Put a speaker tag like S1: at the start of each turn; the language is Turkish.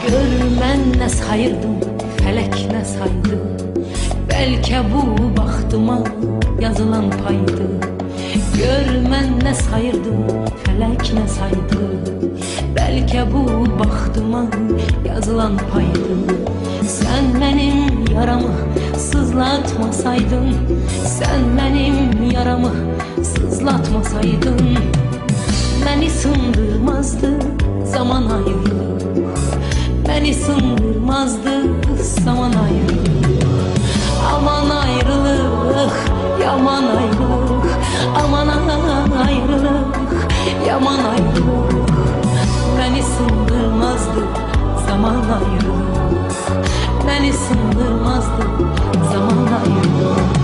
S1: Görmən nə sayırdım, fələk nə saydı. Bəlkə bu baxtıma yazılan paydı. Görmən nə sayırdım, fələk nə saydı. Bəlkə bu baxtıma yazılan paydı. Sən mənim yaramı sızlatmasaydın, sən mənim yaramı sızlatmasaydın, məni sındırmazdı zaman ayrılık, məni sındırmazdı zaman ayrılık. Aman ayrılık, yaman ayrılık, aman ayrılık, yaman ayrılık. Məni sındırmazdı zaman ayrılık, məni sındırmazdı zaman ayrılık.